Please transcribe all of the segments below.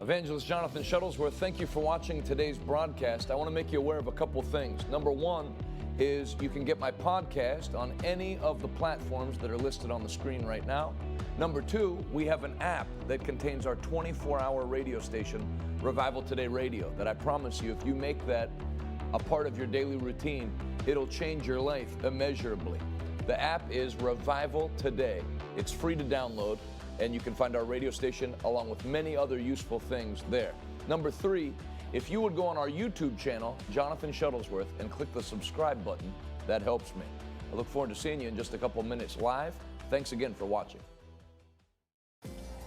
Evangelist Jonathan Shuttlesworth, thank you for watching today's broadcast. I want to make you aware of a couple things. Number one is you can get my podcast on any of the platforms that are listed on the screen right now. Number two, we have an app that contains our 24-hour radio station, Revival Today Radio, that I promise you, if you make that a part of your daily routine, it'll change your life immeasurably. The app is Revival Today. It's free to download, and you can find our radio station along with many other useful things there. Number three, if you would go on our YouTube channel, Jonathan Shuttlesworth, and click the subscribe button, that helps me. I look forward to seeing you in just a couple minutes live. Thanks again for watching.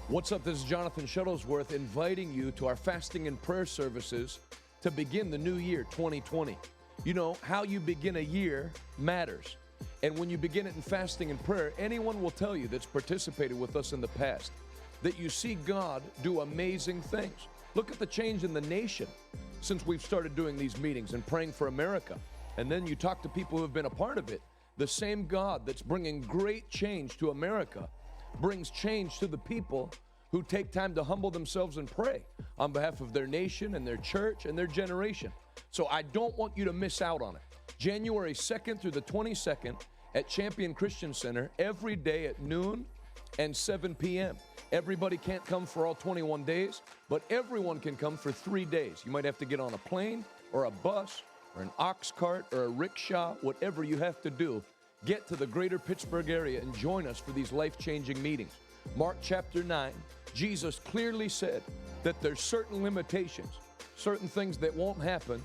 What's up? This is Jonathan Shuttlesworth inviting you to our fasting and prayer services to begin the new year, 2020. You know, how you begin a year matters. And when you begin it in fasting and prayer, anyone will tell you that's participated with us in the past that you see God do amazing things. Look at the change in the nation since we've started doing these meetings and praying for America. And then you talk to people who have been a part of it. The same God that's bringing great change to America brings change to the people who take time to humble themselves and pray on behalf of their nation and their church and their generation. So I don't want you to miss out on it. January 2nd through the 22nd at Champion Christian Center, every day at noon and 7 p.m. Everybody can't come for all 21 days, but everyone can come for 3 days. You might have to get on a plane or a bus or an ox cart or a rickshaw, whatever you have to do. Get to the greater Pittsburgh area and join us for these life-changing meetings. Mark chapter 9, Jesus clearly said that there's certain limitations, certain things that won't happen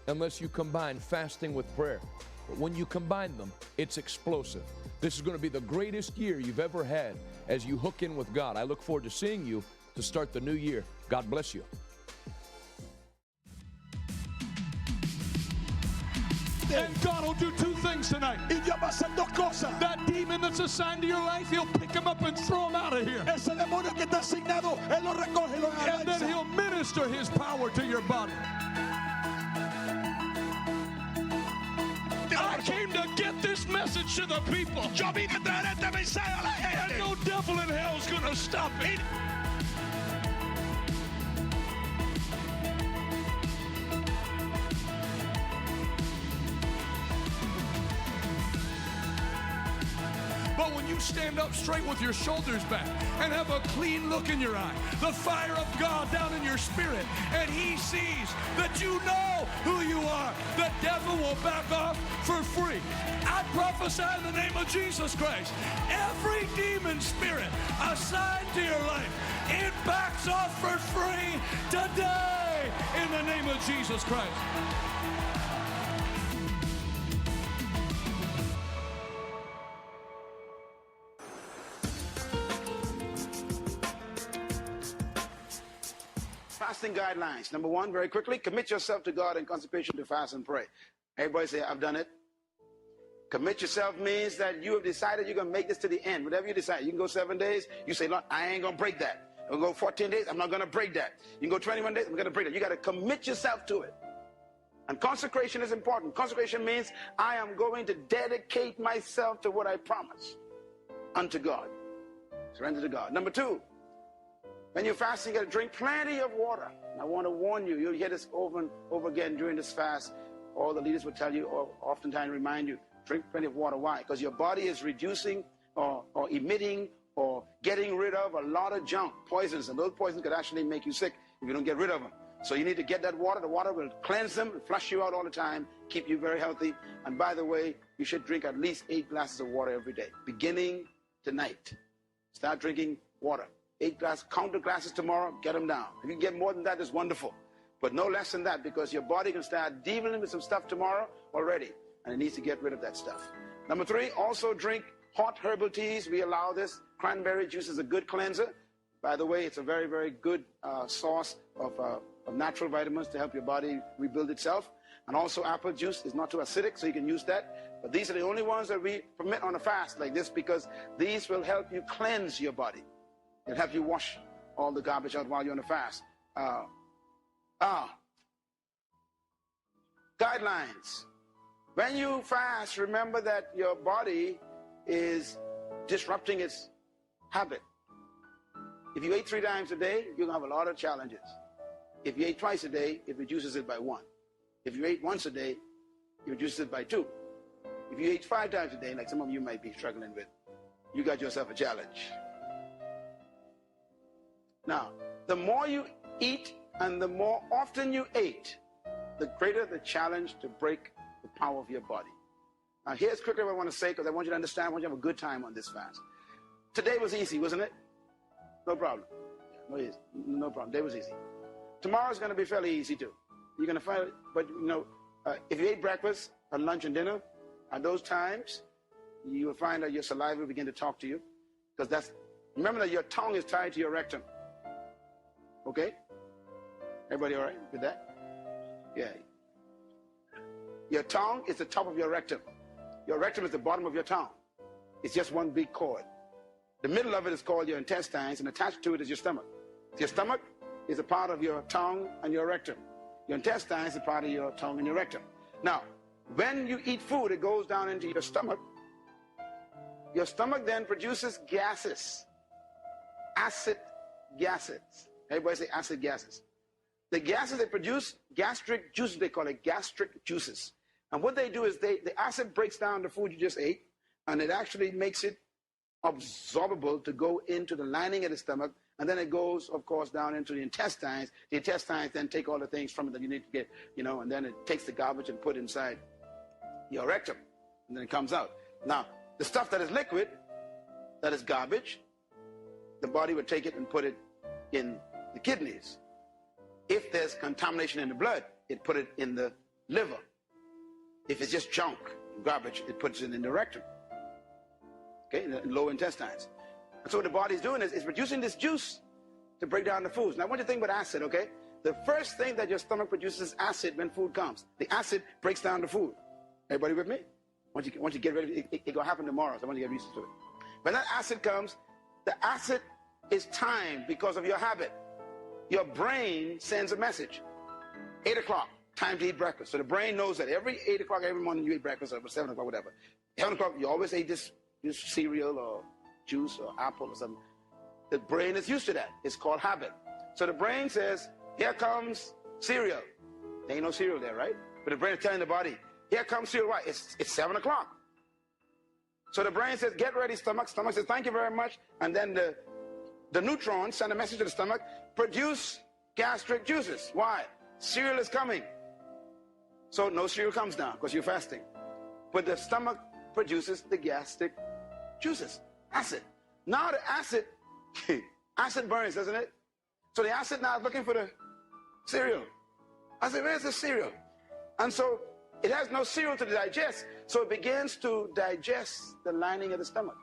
unless you combine fasting with prayer. But when you combine them, it's explosive. This is going to be the greatest year you've ever had as you hook in with God. I look forward to seeing you to start the new year. God bless you. And God will do two things tonight. Y Dios va a hacer dos cosas. That demon that's assigned to your life, He'll pick him up and throw him out of here. Ese demonio que está asignado, Él lo recoge y lo And then lanza. He'll minister His power to your body. I came to get this message to the people. Yo vine a traer este mensaje a la And gente. no devil in hell is going to stop it. But when you stand up straight with your shoulders back and have a clean look in your eye, the fire of God down in your spirit, and He sees that you know who you are, the devil will back off for free. I prophesy in the name of Jesus Christ, every demon spirit assigned to your life, it backs off for free today in the name of Jesus Christ. Fasting guidelines. Number one, very quickly, commit yourself to God in consecration to fast and pray. Everybody say, I've done it. Commit yourself means that you have decided you're going to make this to the end. Whatever you decide, you can go 7 days. You say, Lord, I ain't going to break that. I'll go 14 days. I'm not going to break that. You can go 21 days. I'm going to break that. You got to commit yourself to it. And consecration is important. Consecration means I am going to dedicate myself to what I promise unto God. Surrender to God. Number two, when you're fasting, you got to drink plenty of water. And I want to warn you, you'll hear this over and over again during this fast. All the leaders will tell you, or oftentimes remind you, drink plenty of water. Why? Because your body is reducing or emitting or getting rid of a lot of junk, poisons, and those poisons could actually make you sick if you don't get rid of them. So you need to get that water. The water will cleanse them, flush you out all the time, keep you very healthy. And by the way, you should drink at least 8 glasses of water every day, beginning tonight. Start drinking water. 8 glasses, count the glasses tomorrow, get them down. If you can get more than that, it's wonderful. But no less than that, because your body can start dealing with some stuff tomorrow already, and it needs to get rid of that stuff. Number 3, also drink hot herbal teas. We allow this. Cranberry juice is a good cleanser. By the way, it's a very, very good source of natural vitamins to help your body rebuild itself. And also apple juice is not too acidic, so you can use that. But these are the only ones that we permit on a fast like this, because these will help you cleanse your body. It'll help you wash all the garbage out while you're on a fast. Guidelines. When you fast, remember that your body is disrupting its habit. If you ate 3 times a day, you're going to have a lot of challenges. If you ate twice a day, it reduces it by 1. If you ate once a day, it reduces it by 2. If you ate 5 times a day, like some of you might be struggling with, you got yourself a challenge. Now, the more you eat and the more often you ate, the greater the challenge to break the power of your body. Now, here's quickly what I want to say, because I want you to understand, I want you to have a good time on this fast. Today was easy, wasn't it? No problem. No problem. Today was easy. Tomorrow's going to be fairly easy too. You're going to find it, but you know, if you ate breakfast and lunch and dinner, at those times, you will find that your saliva will begin to talk to you, because that's, remember that your tongue is tied to your rectum. Okay? Everybody all right with that? Yeah. Your tongue is the top of your rectum. Your rectum is the bottom of your tongue. It's just one big cord. The middle of it is called your intestines, and attached to it is your stomach. Your stomach is a part of your tongue and your rectum. Your intestines is a part of your tongue and your rectum. Now, when you eat food, it goes down into your stomach. Your stomach then produces gases, acid gases. Everybody say acid gases. The gases they produce, gastric juices, they call it gastric juices. And what they do is the acid breaks down the food you just ate, and it actually makes it absorbable to go into the lining of the stomach, and then it goes, of course, down into the intestines. The intestines then take all the things from it that you need to get, you know, and then it takes the garbage and put it inside your rectum, and then it comes out. Now, the stuff that is liquid, that is garbage, the body would take it and put it in the kidneys. If there's contamination in the blood, it put it in the liver. If it's just junk, garbage, it puts it in the rectum. Okay, in the lower intestines. And so what the body's doing is it's producing this juice to break down the foods. Now, I want you to think about acid, okay? The first thing that your stomach produces is acid when food comes. The acid breaks down the food. Everybody with me? Once you get ready, it's going to happen tomorrow, so I want you to get used to it. When that acid comes, the acid is timed because of your habit. Your brain sends a message. 8 o'clock, time to eat breakfast. So the brain knows that every 8 o'clock every morning you eat breakfast, or 7 o'clock, whatever. 7 o'clock, you always eat this cereal or juice or apple or something. The brain is used to that. It's called habit. So the brain says, here comes cereal. There ain't no cereal there, right? But the brain is telling the body, here comes cereal. Why? It's 7 o'clock. So the brain says, get ready, stomach. Stomach says, thank you very much. And then the neutrons send a message to the stomach, produce gastric juices. Why? Cereal is coming. So no cereal comes down because you're fasting. But the stomach produces the gastric juices, acid. Now the acid, acid burns, doesn't it? So the acid now is looking for the cereal. I said, where's the cereal? And so it has no cereal to digest, so it begins to digest the lining of the stomach.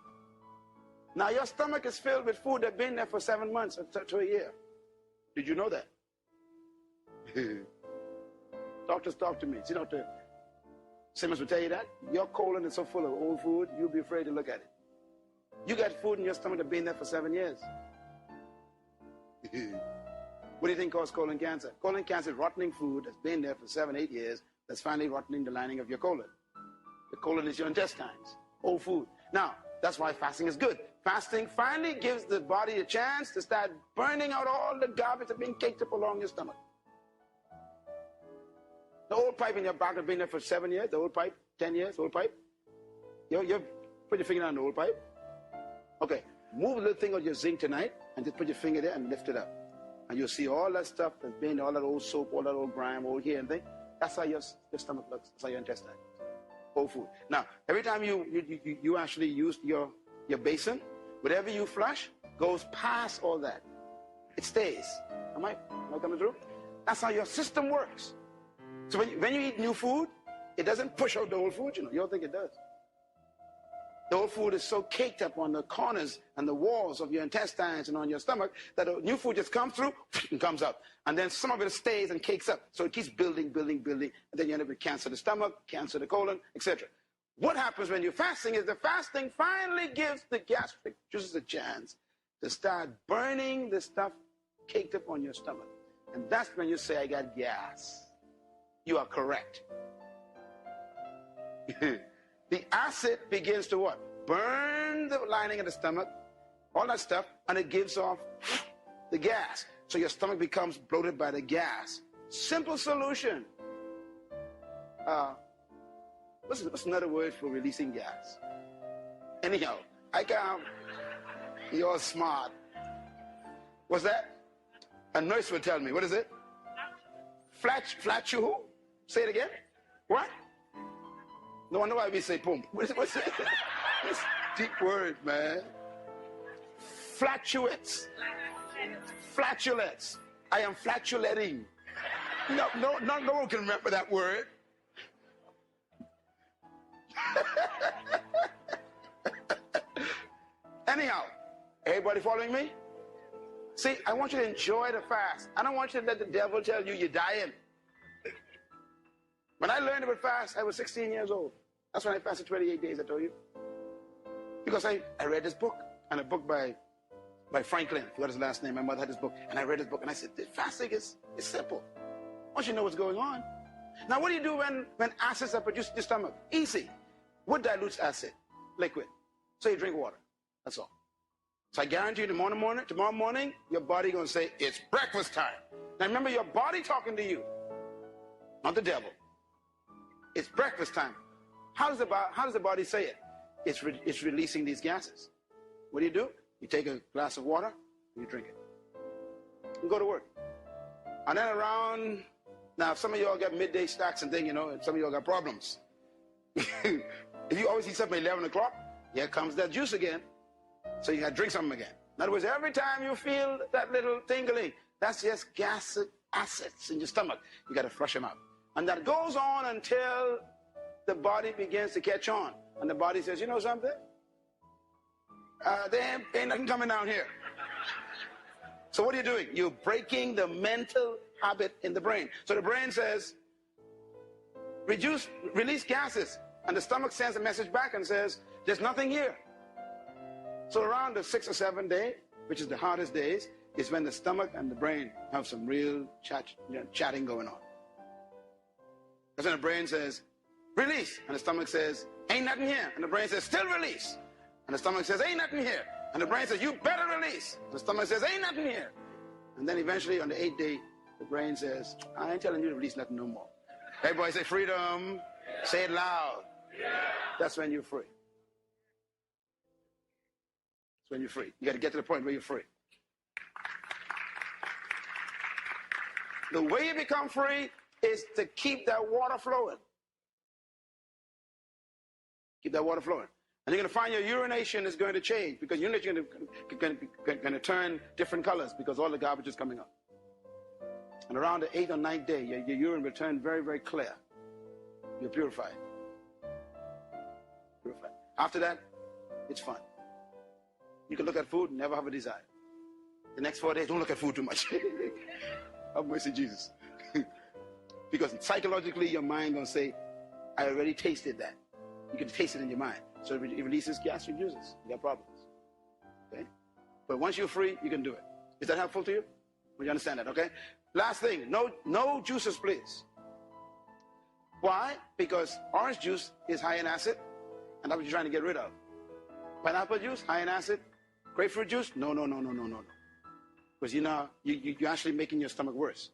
Now your stomach is filled with food that's been there for 7 months to a year. Did you know that? Doctors talk to me. See, Dr. Simmons will tell you that. Your colon is so full of old food, you'll be afraid to look at it. You got food in your stomach that's been there for 7 years. What do you think causes colon cancer? Colon cancer is rotting food that's been there for 7, 8 years that's finally rotting the lining of your colon. The colon is your intestines, old food. Now, that's why fasting is good. Fasting finally gives the body a chance to start burning out all the garbage that's been caked up along your stomach. The old pipe in your back has been there for 7 years, the old pipe, 10 years, old pipe. You put your finger on the old pipe. Okay, move a little thing on your zinc tonight and just put your finger there and lift it up. And you'll see all that stuff that's been, all that old soap, all that old grime, old hair and thing. That's how your stomach looks. That's how your intestine looks. Old food. Now, every time you actually use your basin, whatever you flush goes past all that. It stays. Am I coming through? That's how your system works. So when you eat new food, it doesn't push out the old food, you don't think it does. The old food is so caked up on the corners and the walls of your intestines and on your stomach that the new food just comes through and comes out. And then some of it stays and cakes up. So it keeps building, and then you end up with cancer of the stomach, cancer of the colon, etc. What happens when you're fasting is the fasting finally gives the gastric juices a chance to start burning the stuff caked up on your stomach. And that's when you say, I got gas. You are correct. The acid begins to what? Burn the lining of the stomach, all that stuff, and it gives off the gas. So your stomach becomes bloated by the gas. Simple solution. What's another word for releasing gas? Anyhow, I can't. You're smart. What's that? A nurse would tell me. What is it? Flatu? Say it again. What? No wonder why we say pump. What's it? It's a deep word, man. Flatulence. Flatulence. I am flatulating. No one can remember that word. Anyhow, everybody following me? See, I want you to enjoy the fast. I don't want you to let the devil tell you you're dying. When I learned about fast, I was 16 years old. That's when I fasted 28 days, I told you. Because I read this book, and a book by Franklin. I forgot his last name. My mother had this book, and I read this book, and I said, the fasting is simple. Once you know what's going on. Now, what do you do when acids are produced in your stomach? Easy. What dilutes acid? Liquid. So you drink water. That's all. So I guarantee you tomorrow morning, your body going to say, it's breakfast time. Now remember, your body talking to you, not the devil. It's breakfast time. How does the body say it? It's releasing these gases. What do? You take a glass of water, and you drink it. You go to work. And then around, now some of y'all got midday snacks and things, you know, and some of y'all got problems. If you always eat something at 11 o'clock, here comes that juice again. So you got to drink something again. In other words, every time you feel that little tingling, that's just gas acids in your stomach. You got to flush them out. And that goes on until the body begins to catch on. And the body says, you know something? There ain't nothing coming down here. So what are you doing? You're breaking the mental habit in the brain. So the brain says, release gases. And the stomach sends a message back and says, there's nothing here. So around the 6th or 7th day, which is the hardest days, is when the stomach and the brain have some real chatting going on. That's when the brain says, release. And the stomach says, ain't nothing here. And the brain says, still release. And the stomach says, ain't nothing here. And the brain says, you better release. The stomach says, ain't nothing here. And then eventually on the 8th day, the brain says, I ain't telling you to release nothing no more. Everybody say freedom. Yeah. Say it loud. Yeah. That's when you're free. That's when you're free. You got to get to the point where you're free. The way you become free is to keep that water flowing. Keep that water flowing. And you're going to find your urination is going to change because urination is going to turn different colors because all the garbage is coming up. And around the 8th or 9th day, your urine will turn very, very clear. You're purified. Purified. After that, it's fun. You can look at food and never have a desire. The next 4 days, don't look at food too much. Have mercy, Jesus. Because psychologically, your mind going to say, I already tasted that. You can taste it in your mind. So it releases gas, reduces. You got problems. Okay? But once you're free, you can do it. Is that helpful to you? Well, you understand that, okay? Last thing, no juices, please. Why? Because orange juice is high in acid, and that's what you're trying to get rid of. Pineapple juice, high in acid. Grapefruit juice, no. Because you're actually making your stomach worse.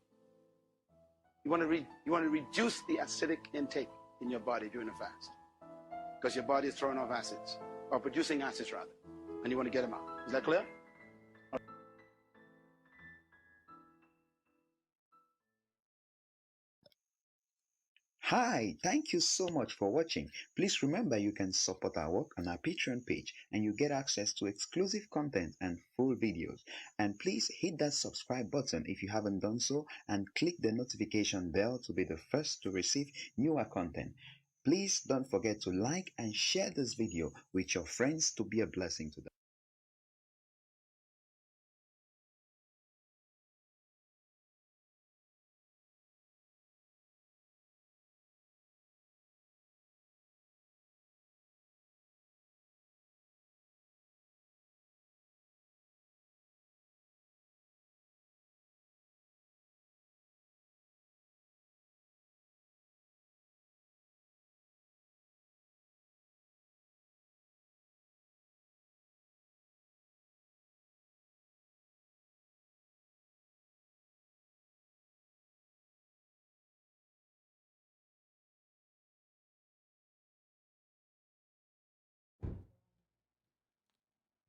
You want to reduce the acidic intake in your body during the fast. Because your body is throwing off acids, or producing acids rather, and you want to get them out. Is that clear? Hi, thank you so much for watching. Please remember you can support our work on our Patreon page and you get access to exclusive content and full videos. And please hit that subscribe button if you haven't done so and click the notification bell to be the first to receive newer content. Please don't forget to like and share this video with your friends to be a blessing to them.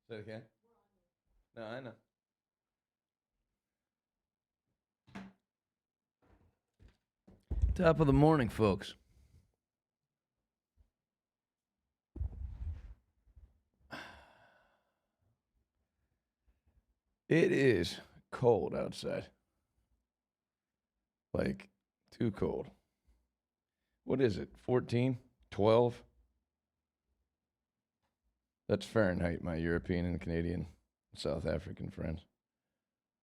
Say it again? No, I know. Top of the morning, folks. It is cold outside. Like, too cold. What is it, 14? 12? That's Fahrenheit, my European and Canadian, South African friends.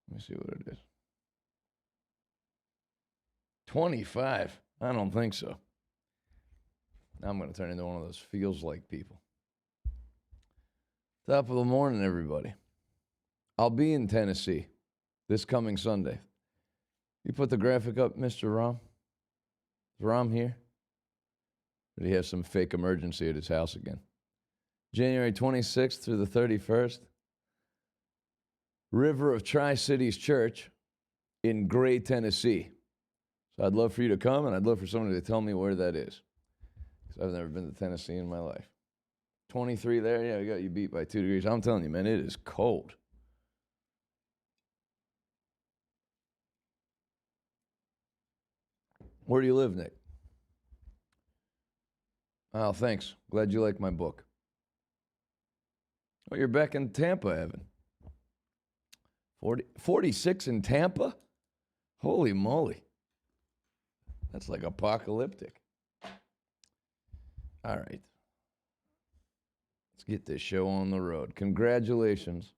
Let me see what it is. 25? I don't think so. Now I'm going to turn into one of those feels like people. Top of the morning, everybody. I'll be in Tennessee this coming Sunday. You put the graphic up, Mr. Rom? Is Rom here? Or did he have some fake emergency at his house again? January 26th through the 31st. River of Tri-Cities Church in Gray, Tennessee. So I'd love for you to come, and I'd love for somebody to tell me where that is. Because I've never been to Tennessee in my life. 23 there, yeah, we got you beat by 2 degrees. I'm telling you, man, it is cold. Where do you live, Nick? Oh, thanks. Glad you like my book. Oh, you're back in Tampa, Evan. 46 in Tampa? Holy moly. That's like apocalyptic. All right. Let's get this show on the road. Congratulations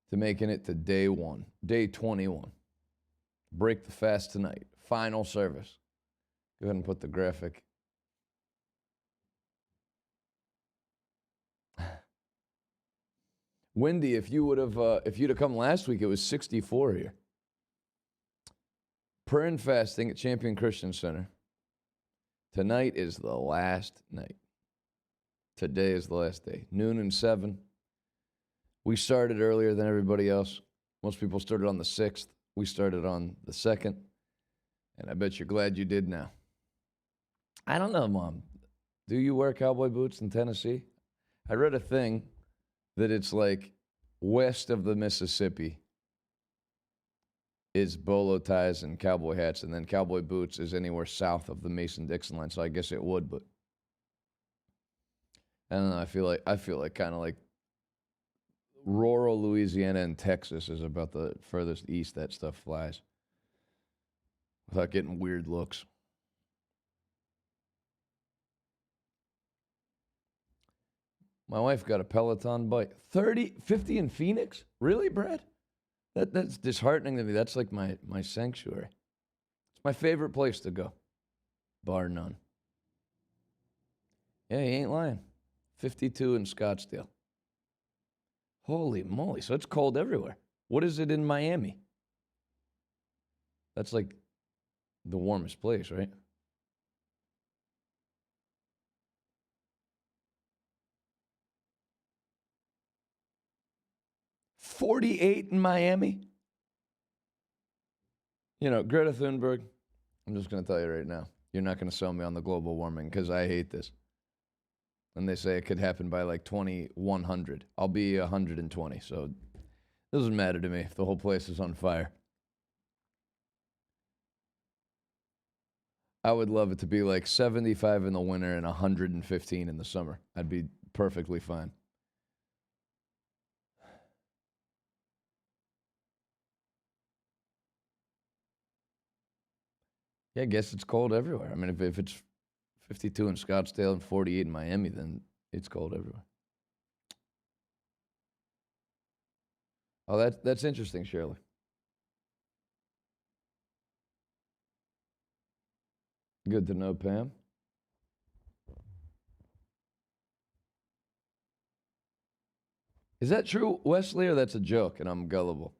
to making it to day 1, day 21. Break the fast tonight. Final service. Go ahead and put the graphic. Wendy, if you'd have come last week, it was 64 here. Prayer and fasting at Champion Christian Center. Tonight is the last night. Today is the last day. Noon and 7. We started earlier than everybody else. Most people started on the 6th. We started on the 2nd. And I bet you're glad you did now. I don't know, Mom. Do you wear cowboy boots in Tennessee? I read a thing that it's like west of the Mississippi is bolo ties and cowboy hats, and then cowboy boots is anywhere south of the Mason-Dixon line. So I guess it would, but I don't know. I feel like kind of like rural Louisiana and Texas is about the furthest east that stuff flies without getting weird looks. My wife got a Peloton bike. 50 in Phoenix? Really, Brad? That's disheartening to me. That's like my sanctuary. It's my favorite place to go, bar none. Yeah, he ain't lying. 52 in Scottsdale. Holy moly. So it's cold everywhere. What is it in Miami? That's like the warmest place, right? $48 in Miami. You know, Greta Thunberg, I'm just going to tell you right now, you're not going to sell me on the global warming because I hate this. And they say it could happen by like 2100. I'll be 120, so it doesn't matter to me if the whole place is on fire. I would love it to be like 75 in the winter and 115 in the summer. I'd be perfectly fine. Yeah, I guess it's cold everywhere. I mean, if it's 52 in Scottsdale and 48 in Miami, then it's cold everywhere. Oh, that's interesting, Shirley. Good to know, Pam. Is that true, Wesley, or that's a joke and I'm gullible?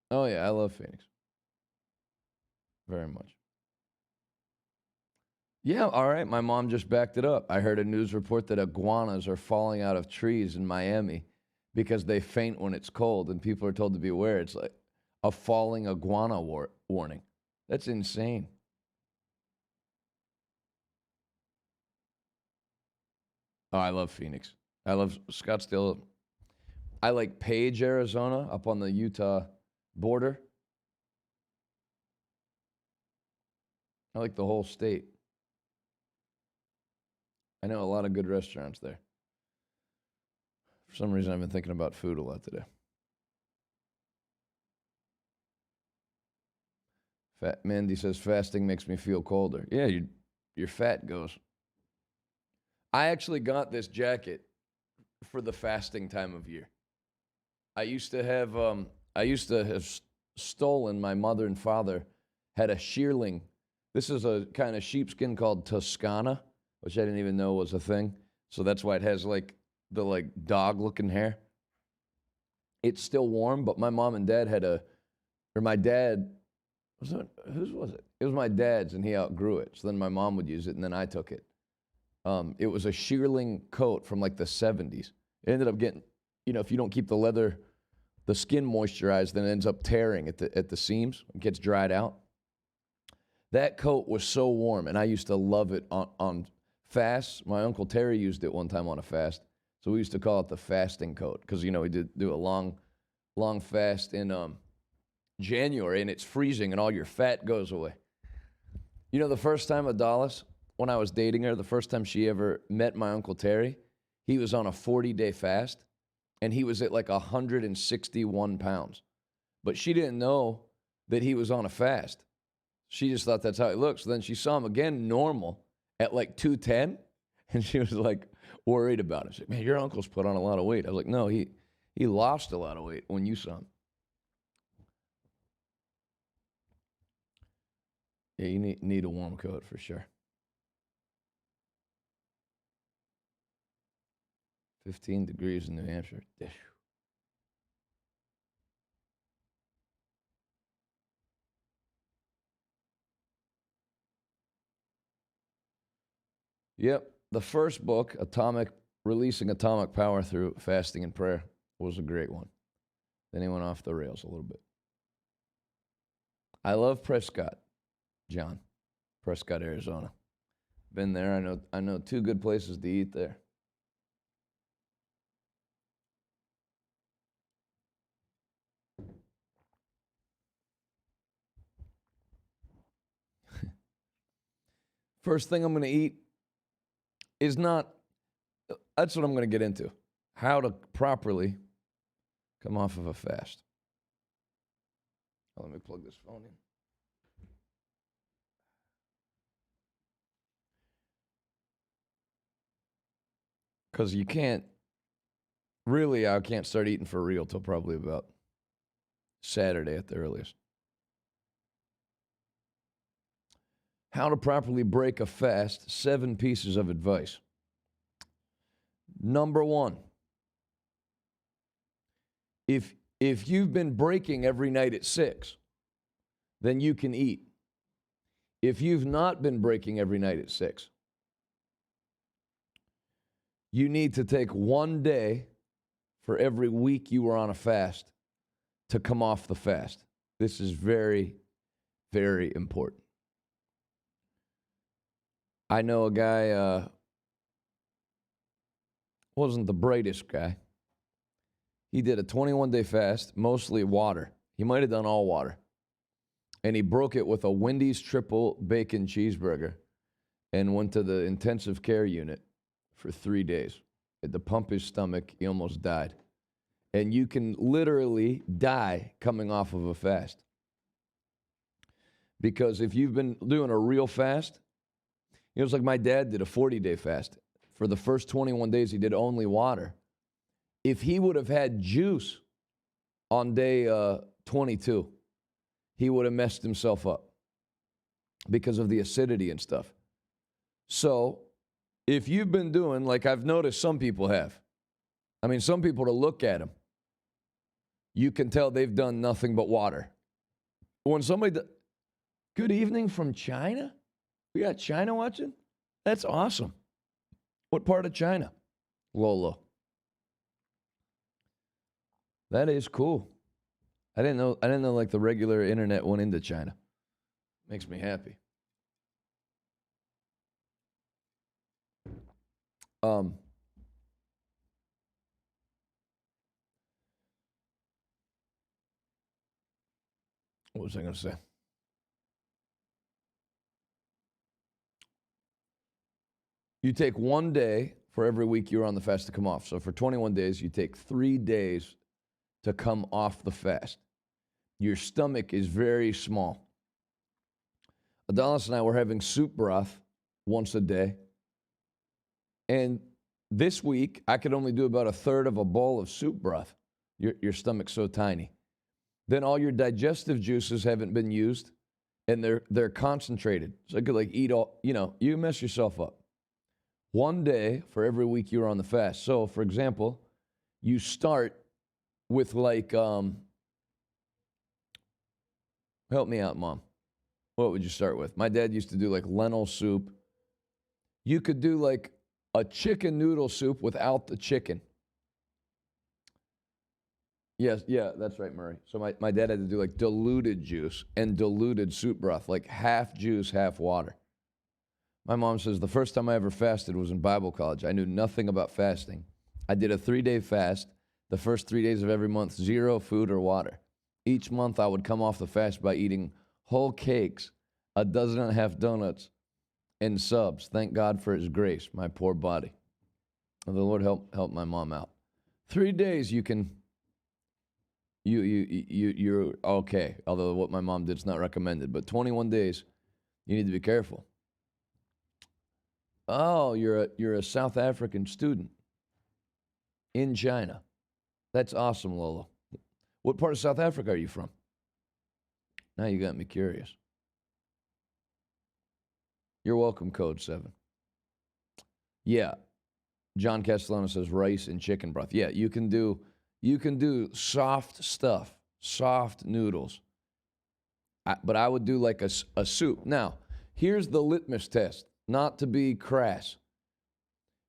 Oh, yeah, I love Phoenix. Very much. Yeah, all right. My mom just backed it up. I heard a news report that iguanas are falling out of trees in Miami because they faint when it's cold, and people are told to beware. It's like a falling iguana warning. That's insane. Oh, I love Phoenix. I love Scottsdale. I like Page, Arizona, up on the Utah border. I like the whole state. I know a lot of good restaurants there. For some reason, I've been thinking about food a lot today. Fat Mandy says fasting makes me feel colder. Yeah, your fat goes. I actually got this jacket for the fasting time of year. I used to have stolen, my mother and father had a shearling. This is a kind of sheepskin called Toscana, which I didn't even know was a thing. So that's why it has the dog looking hair. It's still warm, but my mom and dad my dad, whose was it? It was my dad's, and he outgrew it. So then my mom would use it, and then I took it. It was a shearling coat from like the 70s. It ended up getting, if you don't keep the skin moisturized, then it ends up tearing at the seams. It gets dried out. That coat was so warm, and I used to love it on fasts. My Uncle Terry used it one time on a fast. So we used to call it the fasting coat because, we did do a long fast in January, and it's freezing, and all your fat goes away. The first time Adalis, when I was dating her, the first time she ever met my Uncle Terry, he was on a 40-day fast, and he was at like 161 pounds. But she didn't know that he was on a fast. She just thought that's how he looked. So then she saw him again normal at like 210, and she was like worried about it. She's like, man, your uncle's put on a lot of weight. I was like, no, he lost a lot of weight when you saw him. Yeah, you need a warm coat for sure. 15 degrees in New Hampshire. Yep. The first book, Releasing Atomic Power Through Fasting and Prayer, was a great one. Then he went off the rails a little bit. I love Prescott, John. Prescott, Arizona. Been there. I know two good places to eat there. First thing I'm going to eat is that's what I'm going to get into. How to properly come off of a fast. Let me plug this phone in. Because I can't start eating for real till probably about Saturday at the earliest. How to properly break a fast, 7 pieces of advice. Number 1, if you've been breaking every night at 6, then you can eat. If you've not been breaking every night at 6, you need to take 1 day for every week you were on a fast to come off the fast. This is very, very important. I know a guy, wasn't the brightest guy. He did a 21-day fast, mostly water. He might have done all water. And he broke it with a Wendy's triple bacon cheeseburger and went to the intensive care unit for 3 days. Had to pump his stomach. He almost died. And you can literally die coming off of a fast. Because if you've been doing a real fast, it's like my dad did a 40-day fast. For the first 21 days, he did only water. If he would have had juice on day 22, he would have messed himself up because of the acidity and stuff. So if you've been doing, like I've noticed some people have, some people to look at them, you can tell they've done nothing but water. When somebody, good evening from China? We got China watching? That's awesome. What part of China? Lolo. That is cool. I didn't know like the regular internet went into China. Makes me happy. What was I going to say? You take 1 day for every week you're on the fast to come off. So for 21 days, you take 3 days to come off the fast. Your stomach is very small. Adonis and I were having soup broth once a day. And this week, I could only do about a third of a bowl of soup broth. Your stomach's so tiny. Then all your digestive juices haven't been used, and they're concentrated. So I could like eat all, you mess yourself up. 1 day for every week you're on the fast. So, for example, you start with like, help me out, Mom. What would you start with? My dad used to do like lentil soup. You could do like a chicken noodle soup without the chicken. Yes, yeah, that's right, Murray. So my dad had to do like diluted juice and diluted soup broth, like half juice, half water. My mom says the first time I ever fasted was in Bible college. I knew nothing about fasting. I did a 3-day fast. The first 3 days of every month, 0 food or water. Each month I would come off the fast by eating whole cakes, 12 donuts, and subs. Thank God for his grace, my poor body. And the Lord help my mom out. 3 days you're okay. Although what my mom did is not recommended. But 21 days, you need to be careful. Oh, you're a South African student in China. That's awesome, Lola. What part of South Africa are you from? Now you got me curious. You're welcome, Code 7. Yeah. John Castellano says rice and chicken broth. Yeah, you can do soft stuff, soft noodles. But I would do like a soup. Now, here's the litmus test, not to be crass.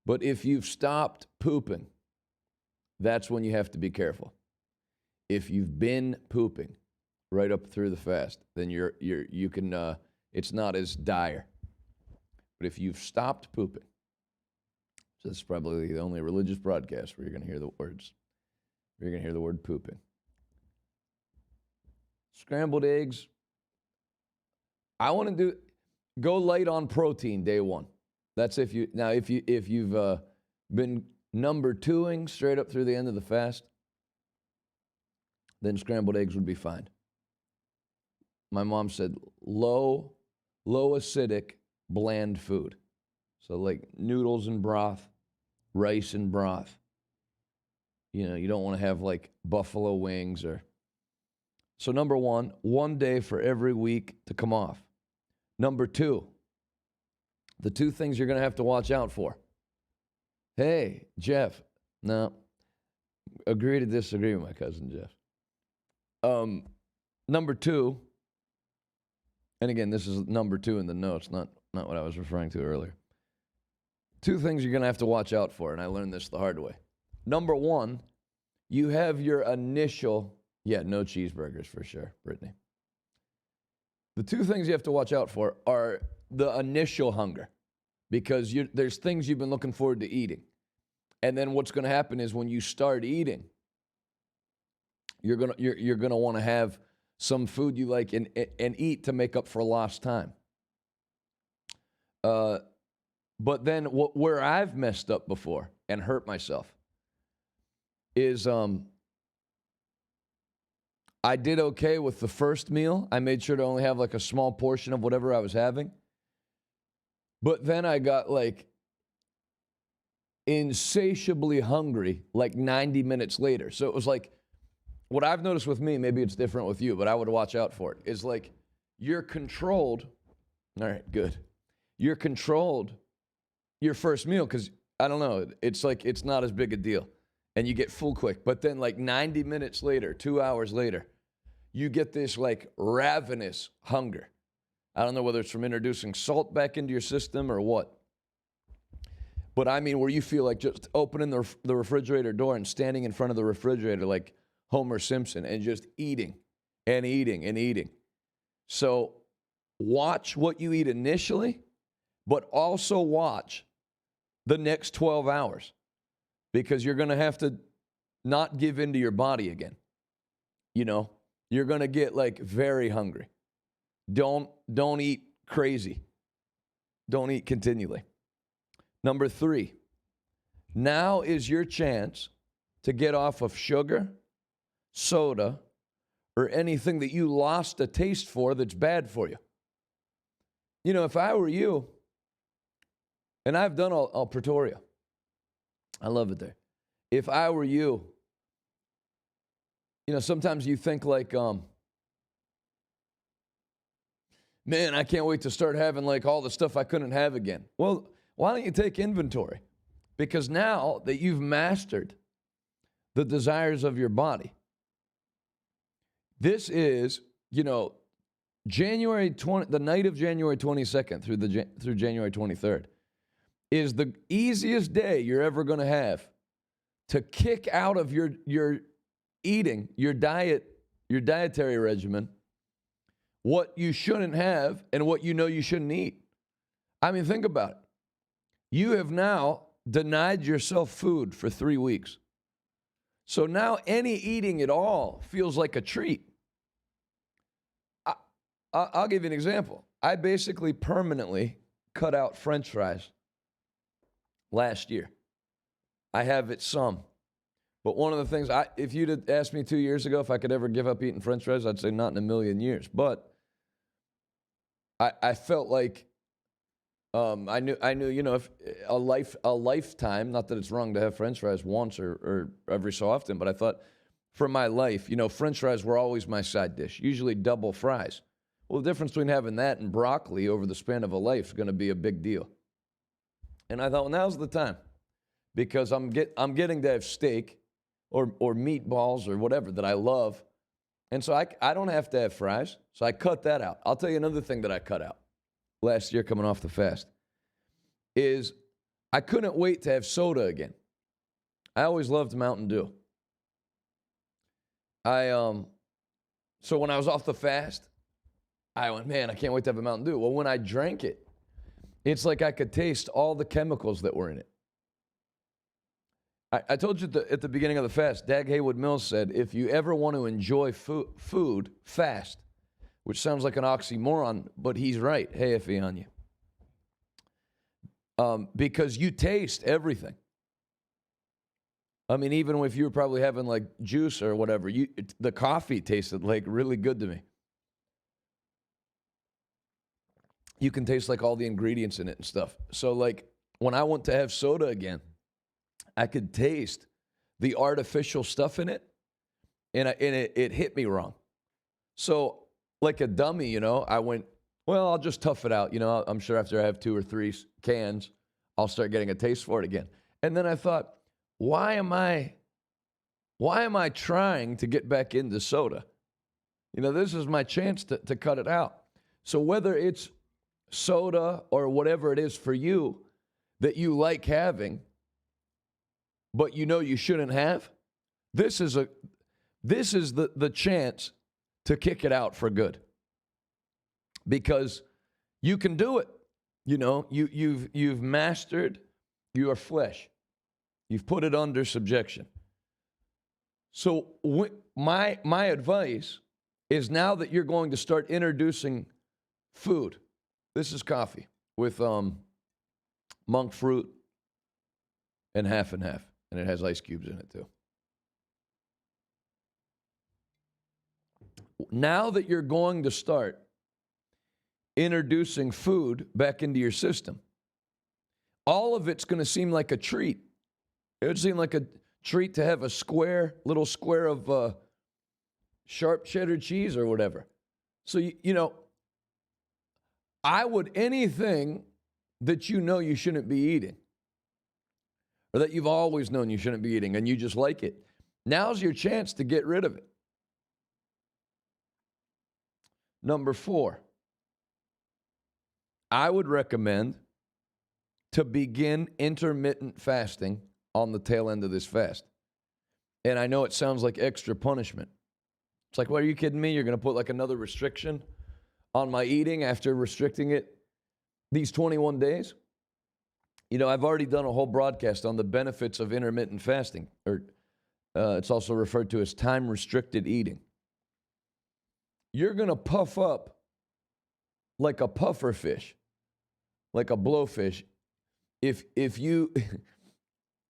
But if you've stopped pooping, that's when you have to be careful. If you've been pooping right up through the fast, then you can it's not as dire. But if you've stopped pooping, so this is probably the only religious broadcast where you're going to hear the words. You're going to hear the word pooping. Scrambled eggs. I want to go light on protein day 1. That's if you've been number 2ing straight up through the end of the fast, then scrambled eggs would be fine. My mom said low acidic, bland food. So like noodles and broth, rice and broth. You don't want to have like buffalo wings or. So number 1, 1 day for every week to come off. Number 2, the 2 things you're going to have to watch out for. Hey, Jeff. No, agree to disagree with my cousin Jeff. Number 2, and again, this is number 2 in the notes, not what I was referring to earlier. 2 things you're going to have to watch out for, and I learned this the hard way. Number 1, you have your initial, no cheeseburgers for sure, Brittany. The 2 things you have to watch out for are the initial hunger, because there's things you've been looking forward to eating. And then what's going to happen is when you start eating, you're going to want to have some food you like and eat to make up for lost time. But then where I've messed up before and hurt myself is I did okay with the first meal. I made sure to only have like a small portion of whatever I was having. But then I got like insatiably hungry like 90 minutes later. So it was like, what I've noticed with me, maybe it's different with you, but I would watch out for it, is like you're controlled. All right, good. You're controlled your first meal because, I don't know, it's like it's not as big a deal. And you get full quick. But then like 90 minutes later, 2 hours later, you get this like ravenous hunger. I don't know whether it's from introducing salt back into your system or what. But I mean, where you feel like just opening the refrigerator door and standing in front of the refrigerator like Homer Simpson and just eating and eating and eating. So watch what you eat initially, but also watch the next 12 hours because you're going to have to not give in to your body again. you're going to get like very hungry. Don't eat crazy. Don't eat continually. Number 3, now is your chance to get off of sugar, soda, or anything that you lost a taste for that's bad for you. You know, if I were you, and I've done all Pretoria. I love it there. If I were you, you know, sometimes you think like, man, I can't wait to start having like all the stuff I couldn't have again. Well, why don't you take inventory? Because now that you've mastered the desires of your body, this is, you know, the night of January 22nd through January 23rd is the easiest day you're ever going to have to kick out of your eating, your dietary regimen, what you shouldn't have and what you know you shouldn't eat. I mean, think about it. You have now denied yourself food for 3 weeks. So now any eating at all feels like a treat. I'll give you an example. I basically permanently cut out French fries last year. I have it some. But one of the things, if you'd have asked me 2 years ago if I could ever give up eating French fries, I'd say not in a million years. But I felt like I knew, you know, if a lifetime, not that it's wrong to have French fries once or every so often, but I thought for my life, you know, French fries were always my side dish, usually double fries. Well, the difference between having that and broccoli over the span of a life is going to be a big deal. And I thought, well, now's the time, because I'm getting to have steak or meatballs or whatever that I love. And so I don't have to have fries. So I cut that out. I'll tell you another thing that I cut out last year coming off the fast is I couldn't wait to have soda again. I always loved Mountain Dew. So when I was off the fast, I went, man, I can't wait to have a Mountain Dew. Well, when I drank it, it's like I could taste all the chemicals that were in it. I told you at the beginning of the fast, Dag Haywood-Mills said, if you ever want to enjoy food, fast, which sounds like an oxymoron, but he's right. Hey, iffy on you. Because you taste everything. I mean, even if you were probably having like juice or whatever, the coffee tasted like really good to me. You can taste like all the ingredients in it and stuff. So like when I went to have soda again, I could taste the artificial stuff in it, and it hit me wrong. So like a dummy, you know, I went, well, I'll just tough it out. You know, I'm sure after I have 2 or 3 cans, I'll start getting a taste for it again. And then I thought, why am I trying to get back into soda? You know, this is my chance to cut it out. So whether it's soda or whatever it is for you that you like having, but you know you shouldn't have, this is the chance to kick it out for good. Because you can do it. You know, you've mastered your flesh. You've put it under subjection. So my advice is, now that you're going to start introducing food, this is coffee with monk fruit and half, and it has ice cubes in it too. Now that you're going to start introducing food back into your system, all of it's going to seem like a treat. It would seem like a treat to have a little square of sharp cheddar cheese or whatever. So, you know, anything that you know you shouldn't be eating, or that you've always known you shouldn't be eating and you just like it, now's your chance to get rid of it. Number 4, I would recommend to begin intermittent fasting on the tail end of this fast. And I know it sounds like extra punishment. It's like, well, are you kidding me? You're going to put like another restriction on my eating after restricting it these 21 days? You know, I've already done a whole broadcast on the benefits of intermittent fasting, or it's also referred to as time-restricted eating. you're going to puff up like a puffer fish, like a blowfish, if you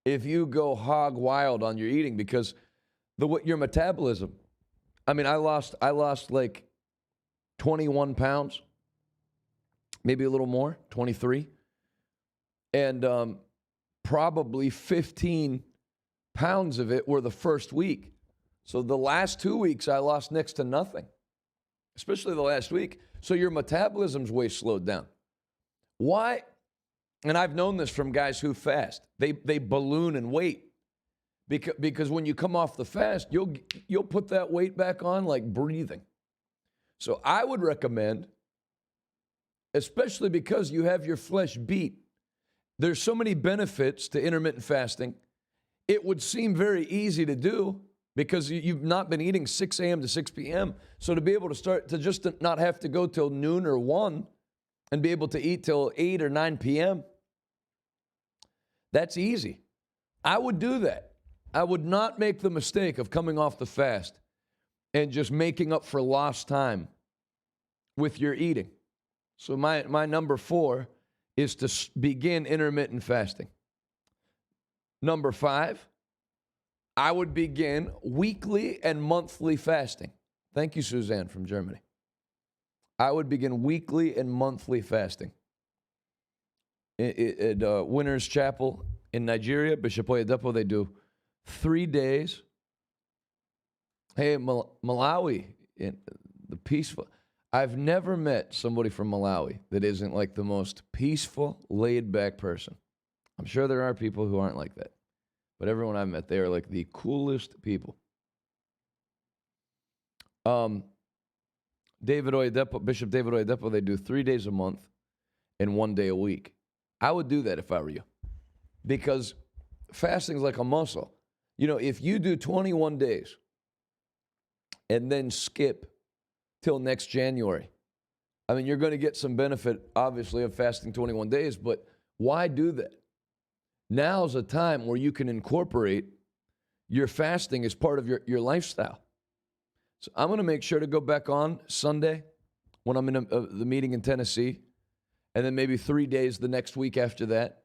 if you go hog wild on your eating, because your metabolism. I mean, I lost like 21 pounds, maybe a little more, 23, and probably 15 pounds of it were the first week. So the last 2 weeks, I lost next to nothing, especially the last week. So your metabolism's way slowed down. Why? And I've known this from guys who fast. They balloon in weight because when you come off the fast, you'll put that weight back on like breathing. So I would recommend, especially because you have your flesh beat, there's so many benefits to intermittent fasting. It would seem very easy to do because you've not been eating 6 a.m. to 6 p.m. So to be able to start to just not have to go till noon or 1 and be able to eat till 8 or 9 p.m., that's easy. I would do that. I would not make the mistake of coming off the fast and just making up for lost time with your eating. So my number 4 is to begin intermittent fasting. Number 5, I would begin weekly and monthly fasting. Thank you, Suzanne from Germany. I would begin weekly and monthly fasting. At Winners Chapel in Nigeria, Bishop Oyedepo, they do 3 days. Hey, Malawi, the peaceful. I've never met somebody from Malawi that isn't like the most peaceful, laid-back person. I'm sure there are people who aren't like that. But everyone I've met, they are like the coolest people. David Oyedepo, Bishop David Oyedepo, they do 3 days a month and 1 day a week. I would do that if I were you. Because fasting is like a muscle. You know, if you do 21 days and then skip till next January, I mean, you're going to get some benefit, obviously, of fasting 21 days, but why do that? Now's a time where you can incorporate your fasting as part of your lifestyle. So I'm going to make sure to go back on Sunday when I'm in the meeting in Tennessee, and then maybe 3 days the next week after that.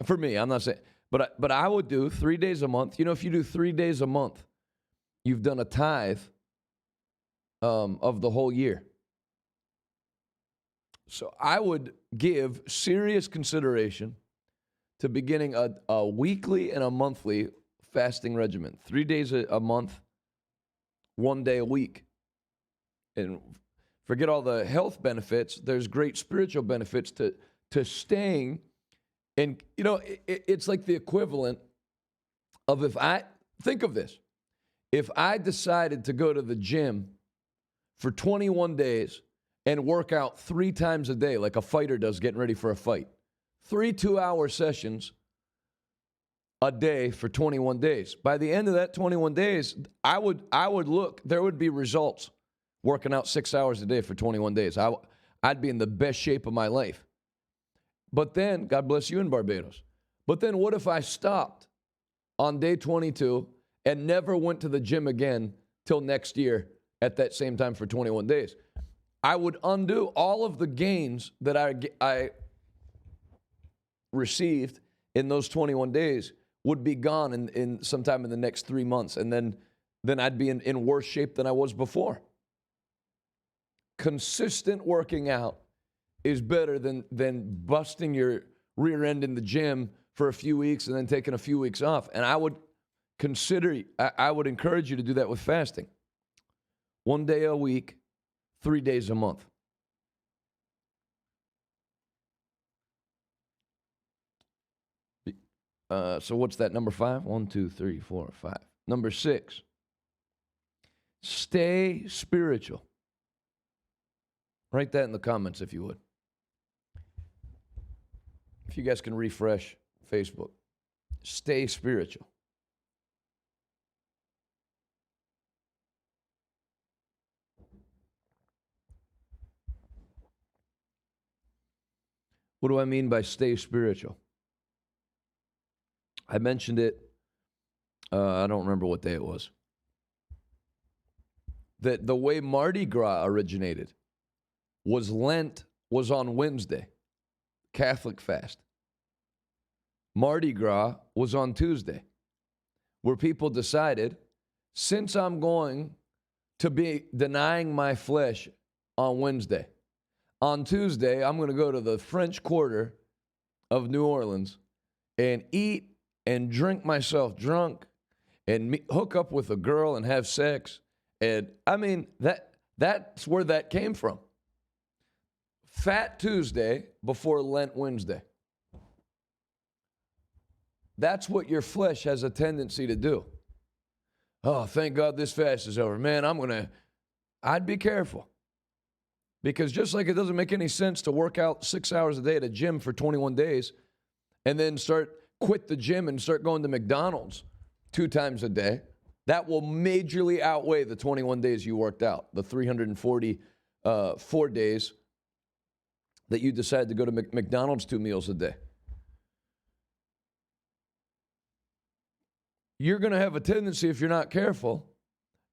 For me, I'm not saying, but I would do 3 days a month. You know, if you do 3 days a month, you've done a tithe of the whole year. So I would give serious consideration to beginning a weekly and a monthly fasting regimen. 3 days a month, 1 day a week. And forget all the health benefits. There's great spiritual benefits to staying. And, you know, it's like the equivalent of think of this. If I decided to go to the gym for 21 days and work out 3 times a day, like a fighter does getting ready for a fight, 3 2-hour sessions a day for 21 days. By the end of that 21 days, I would look, there would be results working out 6 hours a day for 21 days. I'd be in the best shape of my life. But then, God bless you in Barbados. But then what if I stopped on day 22 and never went to the gym again till next year at that same time for 21 days? I would undo all of the gains that I received in those 21 days would be gone in sometime in the next 3 months. And then I'd be in worse shape than I was before. Consistent working out is better than busting your rear end in the gym for a few weeks and then taking a few weeks off. And I would encourage you to do that with fasting. 1 day a week, 3 days a month. So what's that? Number 5? 1, 2, 3, 4, 5. Number 6. Stay spiritual. Write that in the comments if you would. If you guys can refresh Facebook. Stay spiritual. What do I mean by stay spiritual? I mentioned it, I don't remember what day it was. that the way Mardi Gras originated was Lent was on Wednesday, Catholic fast. Mardi Gras was on Tuesday, where people decided, since I'm going to be denying my flesh on Wednesday, on Tuesday, I'm going to go to the French Quarter of New Orleans and eat and drink myself drunk and hook up with a girl and have sex. And I mean, that's where that came from. Fat Tuesday before Lent Wednesday. That's what your flesh has a tendency to do. Oh, thank God this fast is over. Man, I'd be careful. Because just like it doesn't make any sense to work out 6 hours a day at a gym for 21 days and then quit the gym and start going to McDonald's 2 times a day, that will majorly outweigh the 21 days you worked out, the 344 days that you decide to go to McDonald's 2 meals a day. You're going to have a tendency, if you're not careful,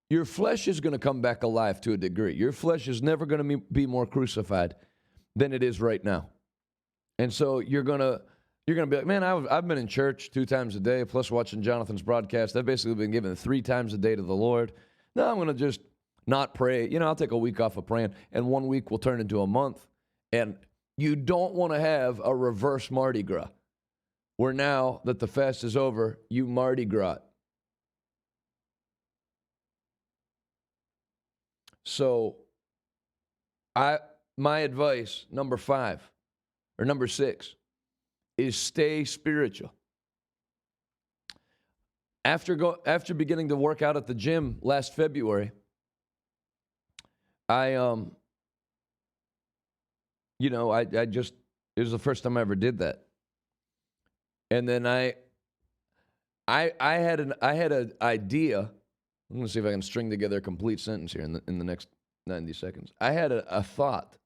your flesh is going to come back alive to a degree. Your flesh is never going to be more crucified than it is right now. And so you're going to be like, man, I've been in church 2 times a day, plus watching Jonathan's broadcast. I've basically been given 3 times a day to the Lord. Now I'm going to just not pray. I'll take a week off of praying, and 1 week will turn into a month. And you don't want to have a reverse Mardi Gras, where now that the fast is over, you Mardi Gras. So my advice, number 6, is stay spiritual. After beginning to work out at the gym last February, it was the first time I ever did that. And then I had an idea. I'm going to see if I can string together a complete sentence here in the next 90 seconds. I had a thought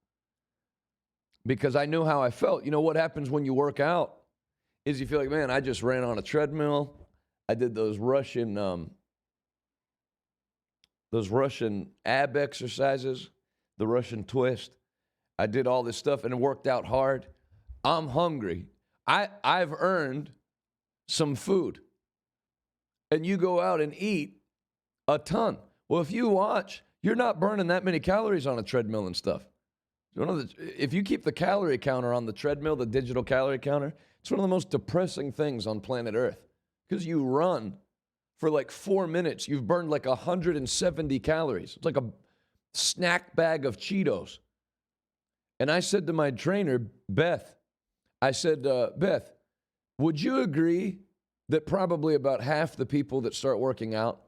because I knew how I felt. What happens when you work out is you feel like, man, I just ran on a treadmill. I did those Russian ab exercises, the Russian twist. I did all this stuff and it worked out hard. I'm hungry. I've earned some food. And you go out and eat a ton. Well, if you watch, you're not burning that many calories on a treadmill and stuff. If you keep the calorie counter on the treadmill, the digital calorie counter, it's one of the most depressing things on planet Earth. Because you run for like 4 minutes, you've burned like 170 calories. It's like a snack bag of Cheetos. And I said to my trainer, Beth, Beth, would you agree that probably about half the people that start working out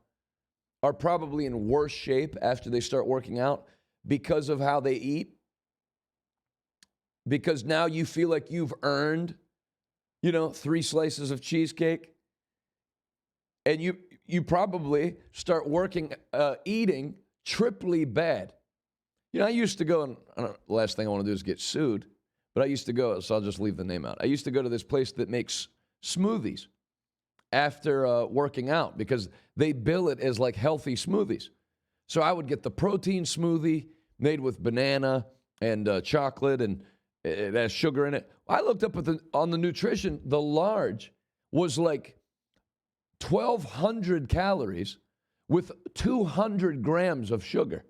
are probably in worse shape after they start working out because of how they eat? Because now you feel like you've earned, 3 slices of cheesecake. And you probably start eating triply bad. I used to go, and the last thing I want to do is get sued, but I used to go, so I'll just leave the name out. I used to go to this place that makes smoothies after working out because they bill it as like healthy smoothies. So I would get the protein smoothie made with banana and chocolate, and it has sugar in it. I looked up on the nutrition, the large was like 1,200 calories with 200 grams of sugar.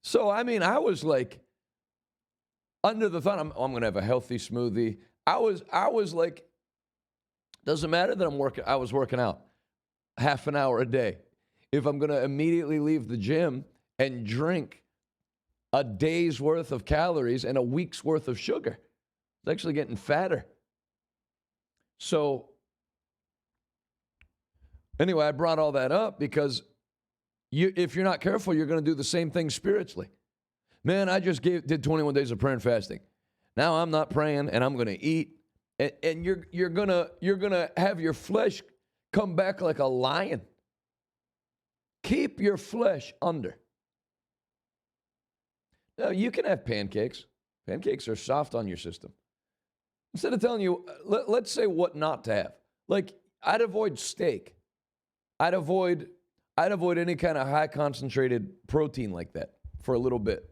So, I was like under the thought, I'm going to have a healthy smoothie. I was like, doesn't matter that I was working out half an hour a day. If I'm going to immediately leave the gym and drink a day's worth of calories and a week's worth of sugar, it's actually getting fatter. So, anyway, I brought all that up because if you're not careful, you're going to do the same thing spiritually. Man, I just did 21 days of prayer and fasting. Now I'm not praying and I'm going to eat. And you're gonna have your flesh come back like a lion. Keep your flesh under. Now, you can have pancakes. Pancakes are soft on your system. Instead of telling you, let's say what not to have. Like, I'd avoid steak. I'd avoid I'd avoid any kind of high concentrated protein like that for a little bit.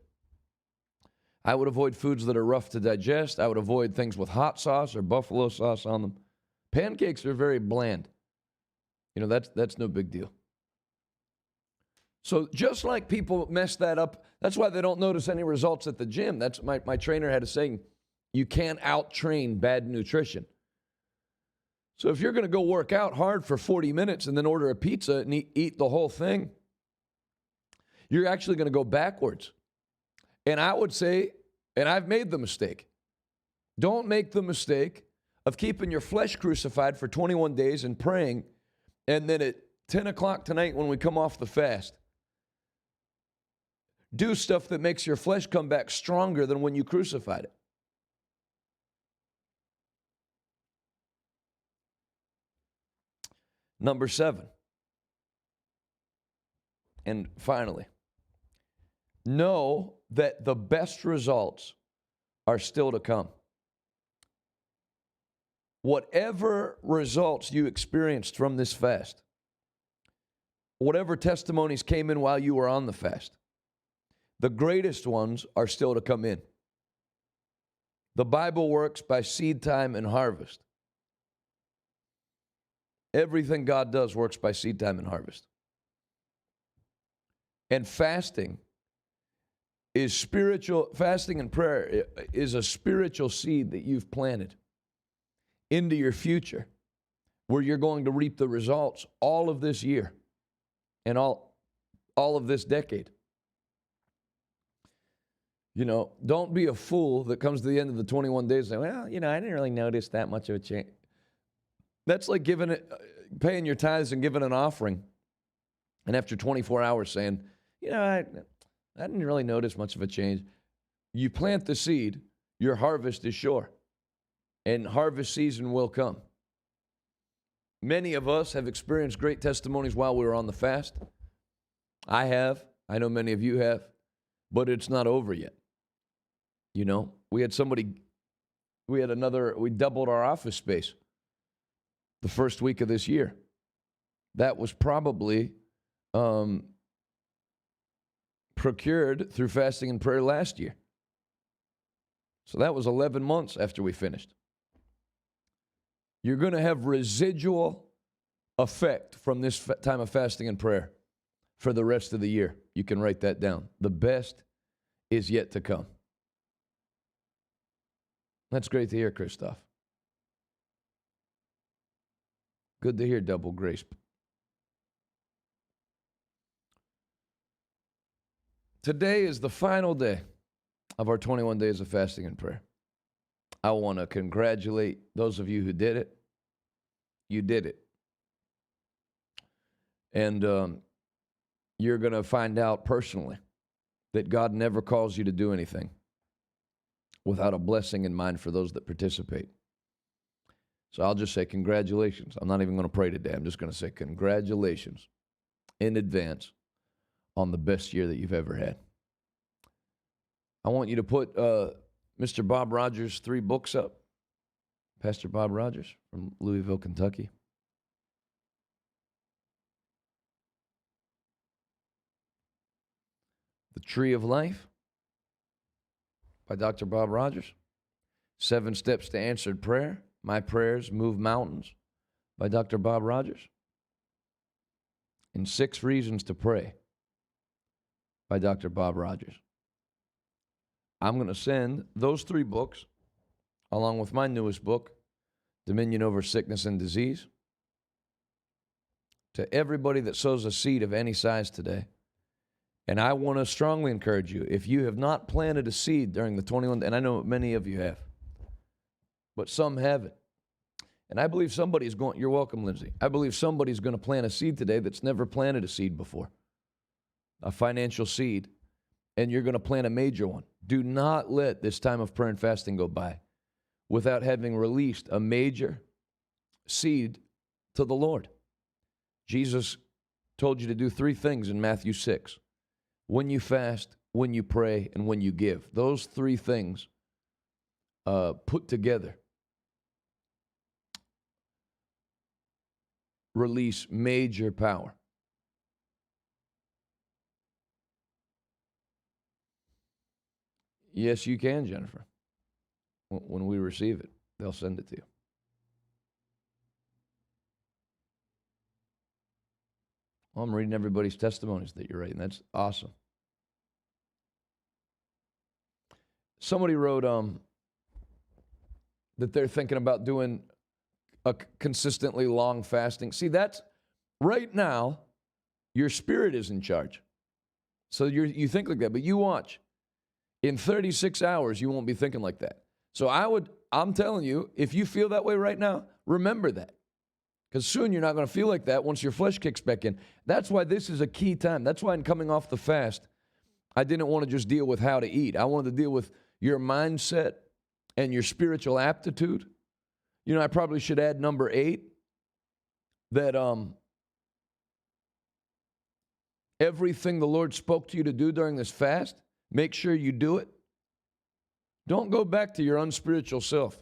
I would avoid foods that are rough to digest. I would avoid things with hot sauce or buffalo sauce on them. Pancakes are very bland. You know, that's no big deal. So just like people mess that up, that's why they don't notice any results at the gym. That's my trainer had a saying, you can't out-train bad nutrition. So if you're going to go work out hard for 40 minutes and then order a pizza and eat the whole thing, you're actually going to go backwards. And I would say, and I've made the mistake, don't make the mistake of keeping your flesh crucified for 21 days and praying, and then at 10 o'clock tonight when we come off the fast, do stuff that makes your flesh come back stronger than when you crucified it. Number 7. And finally, know that the best results are still to come. Whatever results you experienced from this fast, whatever testimonies came in while you were on the fast, the greatest ones are still to come in. The Bible works by seed time and harvest. Everything God does works by seed time and harvest. And fasting is spiritual. Fasting and prayer is a spiritual seed that you've planted into your future, where you're going to reap the results all of this year and all of this decade. You know, don't be a fool that comes to the end of the 21 days and say, well, you know, I didn't really notice that much of a change. That's like paying your tithes and giving an offering, and after 24 hours saying, you know, I didn't really notice much of a change. You plant the seed, your harvest is sure, and harvest season will come. Many of us have experienced great testimonies while we were on the fast. I have. I know many of you have, but it's not over yet. You know, we doubled our office space the first week of this year. That was probably procured through fasting and prayer last year. So that was 11 months after we finished. You're going to have residual effect from this time of fasting and prayer for the rest of the year. You can write that down. The best is yet to come. That's great to hear, Christoph. Good to hear, Double Grace. Today is the final day of our 21 days of fasting and prayer. I want to congratulate those of you who did it. You did it. And you're going to find out personally that God never calls you to do anything without a blessing in mind for those that participate. So I'll just say congratulations. I'm not even going to pray today. I'm just going to say congratulations in advance on the best year that you've ever had. I want you to put Mr. Bob Rogers' 3 books up. Pastor Bob Rogers from Louisville, Kentucky. The Tree of Life by Dr. Bob Rogers. 7 Steps to Answered Prayer. My Prayers Move Mountains by Dr. Bob Rogers. And 6 Reasons to Pray by Dr. Bob Rogers. I'm going to send those 3 books, along with my newest book, Dominion Over Sickness and Disease, to everybody that sows a seed of any size today. And I want to strongly encourage you, if you have not planted a seed during the 21, and I know many of you have, but some haven't. And I believe somebody's going, you're welcome, Lindsay. I believe somebody's going to plant a seed today that's never planted a seed before, a financial seed, and you're going to plant a major one. Do not let this time of prayer and fasting go by without having released a major seed to the Lord. Jesus told you to do 3 things in Matthew 6. When you fast, when you pray, and when you give. Those 3 things put together release major power. Yes, you can, Jennifer. When we receive it, they'll send it to you. Well, I'm reading everybody's testimonies that you're writing. That's awesome. Somebody wrote that they're thinking about doing a consistently long fasting. See, that's right now, your spirit is in charge. So you think like that, but you watch. In 36 hours, you won't be thinking like that. So I'm telling you, if you feel that way right now, remember that. Because soon you're not going to feel like that once your flesh kicks back in. That's why this is a key time. That's why in coming off the fast, I didn't want to just deal with how to eat. I wanted to deal with your mindset and your spiritual aptitude. You know, I probably should add number 8, that everything the Lord spoke to you to do during this fast, make sure you do it. Don't go back to your unspiritual self.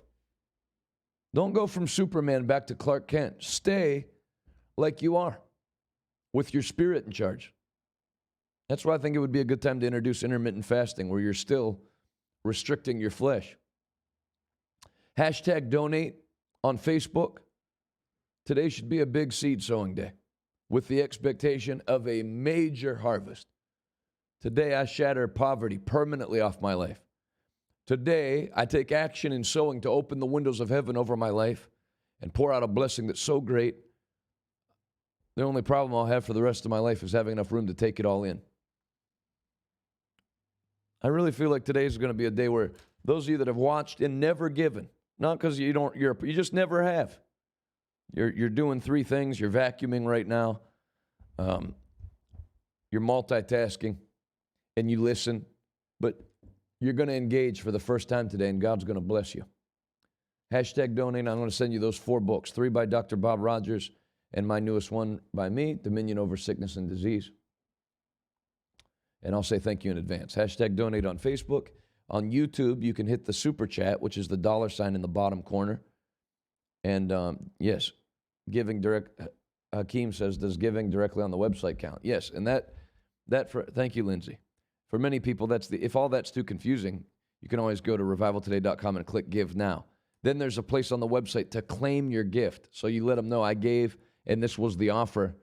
Don't go from Superman back to Clark Kent. Stay like you are, with your spirit in charge. That's why I think it would be a good time to introduce intermittent fasting, where you're still restricting your flesh. #donate on Facebook. Today should be a big seed sowing day with the expectation of a major harvest. Today I shatter poverty permanently off my life. Today I take action in sowing to open the windows of heaven over my life and pour out a blessing that's so great, the only problem I'll have for the rest of my life is having enough room to take it all in. I really feel like today is going to be a day where those of you that have watched and never given, not because you just never have. You're doing 3 things. You're vacuuming right now. You're multitasking, and you listen, but you're going to engage for the first time today, and God's going to bless you. #donate. I'm going to send you those 4 books, 3 by Dr. Bob Rogers, and my newest one by me, Dominion Over Sickness and Disease. And I'll say thank you in advance. #donate on Facebook. On YouTube, you can hit the super chat, which is the $ in the bottom corner. And yes, giving direct. Hakeem says, does giving directly on the website count? Yes, and thank you, Lindsay. For many people, if all that's too confusing, you can always go to revivaltoday.com and click Give Now. Then there's a place on the website to claim your gift. So you let them know I gave, and this was the offer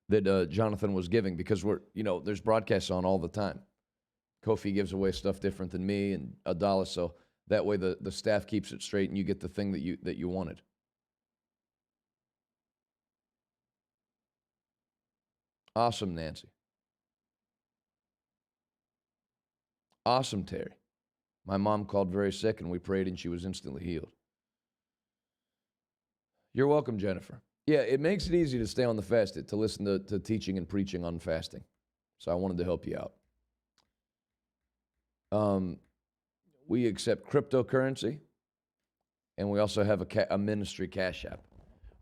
that Jonathan was giving, because there's broadcasts on all the time. Kofi gives away stuff different than me, and $1, so that way the staff keeps it straight and you get the thing that you wanted. Awesome, Nancy. Awesome, Terry. My mom called very sick, and we prayed, and she was instantly healed. You're welcome, Jennifer. Yeah, it makes it easy to stay on the fast, to listen to teaching and preaching on fasting. So I wanted to help you out. We accept cryptocurrency, and we also have a ministry Cash App.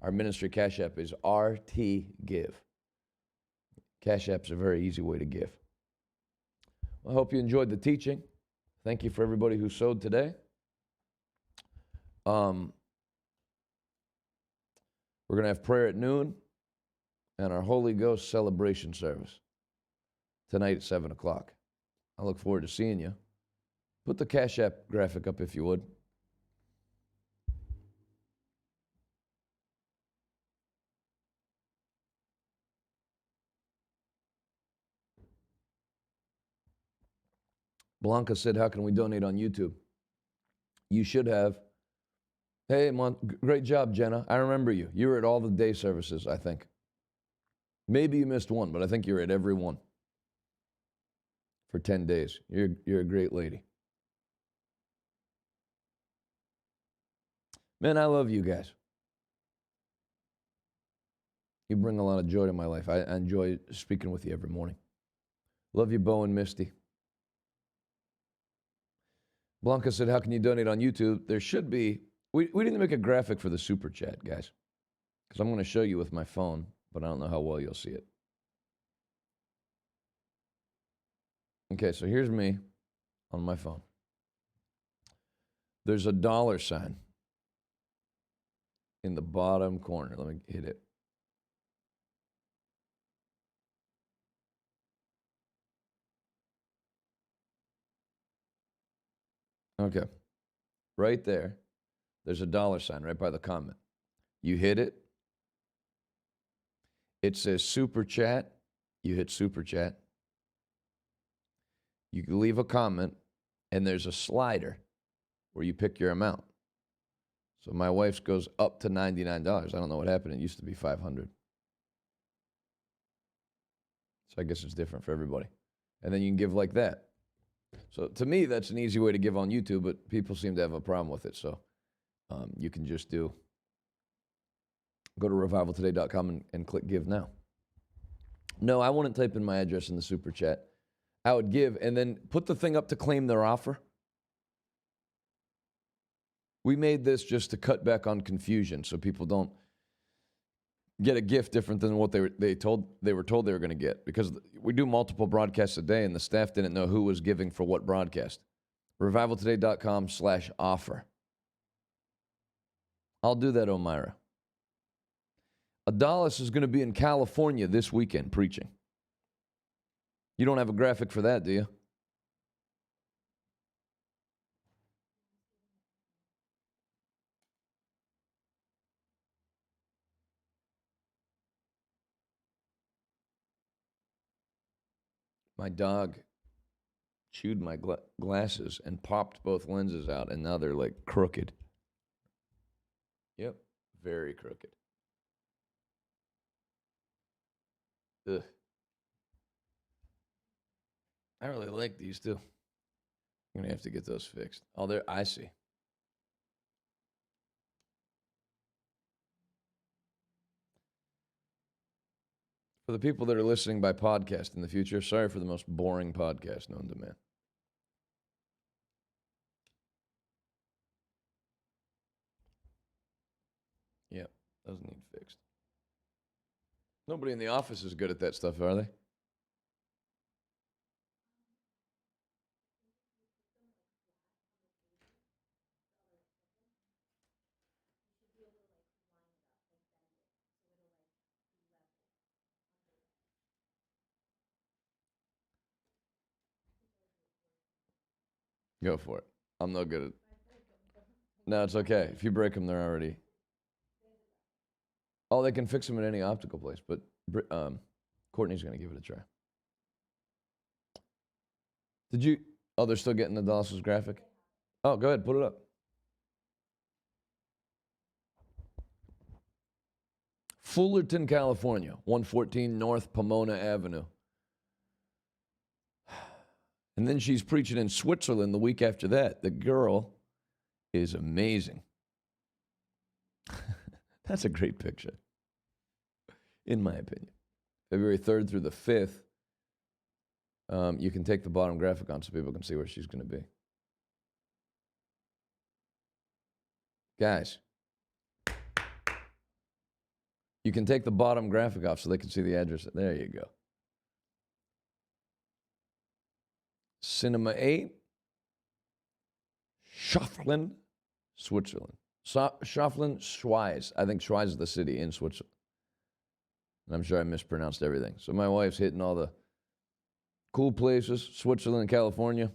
Our ministry Cash App is RT Give. Cash App's a very easy way to give. Well, I hope you enjoyed the teaching. Thank you for everybody who sowed today. We're going to have prayer at noon and our Holy Ghost celebration service tonight at 7 o'clock. I look forward to seeing you. Put the Cash App graphic up if you would. Blanca said, how can we donate on YouTube? You should have. Hey, great job, Jenna. I remember you. You were at all the day services, I think. Maybe you missed one, but I think you were at every one for 10 days. You're a great lady. Man, I love you guys. You bring a lot of joy to my life. I enjoy speaking with you every morning. Love you, Bo and Misty. Blanca said, how can you donate on YouTube? There should be. We didn't make a graphic for the super chat, guys, because I'm going to show you with my phone, but I don't know how well you'll see it. Okay, so here's me on my phone. There's a $sign in the bottom corner. Let me hit it. Okay. Right there, there's a dollar sign right by the comment. You hit it. It says super chat. You hit super chat. You can leave a comment, and there's a slider where you pick your amount. So my wife's goes up to $99. I don't know what happened. It used to be $500. So I guess it's different for everybody. And then you can give like that. So to me, that's an easy way to give on YouTube, but people seem to have a problem with it. So you can just go to revivaltoday.com and click give now. No, I wouldn't type in my address in the super chat. I would give and then put the thing up to claim their offer. We made this just to cut back on confusion so people don't get a gift different than what they were told they were going to get, because we do multiple broadcasts a day and the staff didn't know who was giving for what broadcast. revivaltoday.com/offer. I'll do that, Omira. Adalis is going to be in California this weekend preaching. You don't have a graphic for that, do you? My dog chewed my glasses and popped both lenses out, and now they're like crooked. Yep, very crooked. Ugh. I really like these too. I'm gonna have to get those fixed. Oh, there, I see. For the people that are listening by podcast in the future, sorry for the most boring podcast known to man. Yep, doesn't need fixed. Nobody in the office is good at that stuff, are they? Go for it. I'm no good at. No, it's okay. If you break them, they're already. Oh, they can fix them at any optical place, but Courtney's going to give it a try. Did you? Oh, they're still getting the Dawson's graphic? Oh, go ahead, put it up. Fullerton, California, 114 North Pomona Avenue. And then she's preaching in Switzerland the week after that. The girl is amazing. That's a great picture, in my opinion. February 3rd through the 5th. You can take the bottom graphic on so people can see where she's going to be. Guys, you can take the bottom graphic off so they can see the address. There you go. Cinema 8, Schoflin, Switzerland. Schoflin, Schweiz. I think Schweiz is the city in Switzerland. And I'm sure I mispronounced everything. So my wife's hitting all the cool places, Switzerland and California.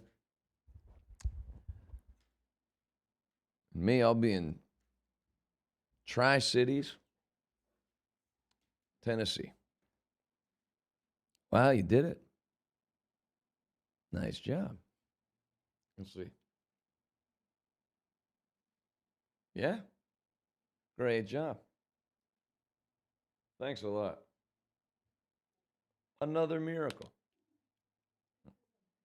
Me, I'll be in Tri-Cities, Tennessee. Wow, you did it. Nice job. Let's see. Yeah? Great job. Thanks a lot. Another miracle.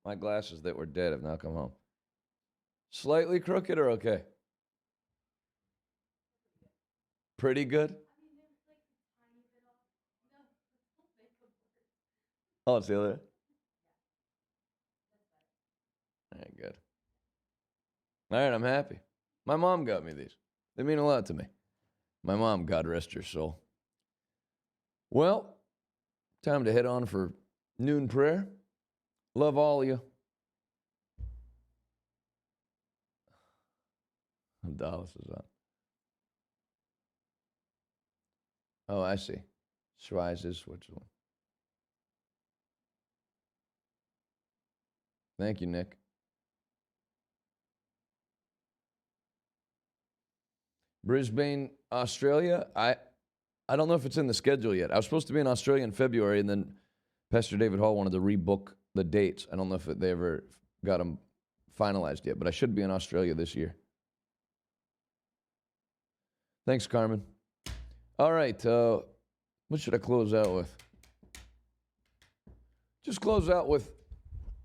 My glasses that were dead have now come home. Slightly crooked or okay? Pretty good? Oh, it's the other. All right, good. All right, I'm happy. My mom got me these. They mean a lot to me. My mom, God rest her soul. Well, time to head on for noon prayer. Love all of you. Dallas is on. Oh, I see. Schweiz is Switzerland. Thank you, Nick. Brisbane, Australia. I don't know if it's in the schedule yet. I was supposed to be in Australia in February, and then Pastor David Hall wanted to rebook the dates. I don't know if they ever got them finalized yet, but I should be in Australia this year. Thanks, Carmen. All right, what should I close out with? Just close out with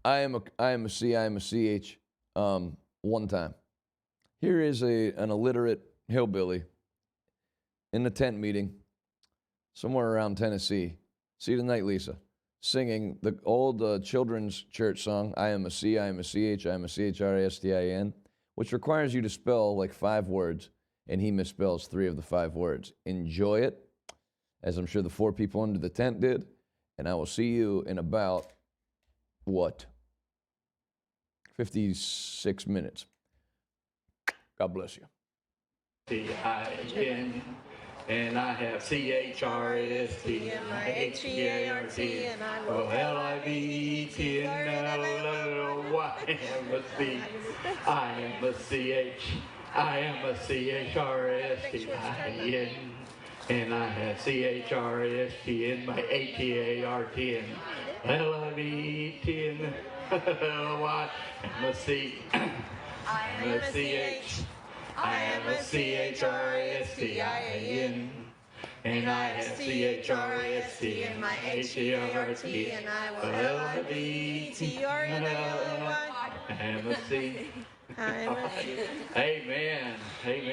I am a C, I am a CH one time. Here is an illiterate hillbilly in a tent meeting somewhere around Tennessee. See you tonight, Lisa. Singing the old children's church song, I am a C, I am a CH, I am a CHRISTIN, which requires you to spell like 5 words, and he misspells 3 of the 5 words. Enjoy it, as I'm sure the 4 people under the tent did, and I will see you in about, 56 minutes. God bless you. C-I-N, and I have C-H-R-I-S-T, and I H-E-A-R-T, and I L-I-V-E-T, and L-Y, I am a C, I am a C-H, I am a C-H-R-I-S-T-I-N, and I have C-H-R-I-S-T, and my H-E-A-R-T, and L-I-V-E-T, and L-Y, I'm a C, I'm a C-H, I am a C-H-R-I-S-T-I-N, and I have C-H-R-I-S-T and my H-E-R-T, and I will L-I-V-E-T-R-N-L-Y. I am a C. I am a C. Amen. Amen.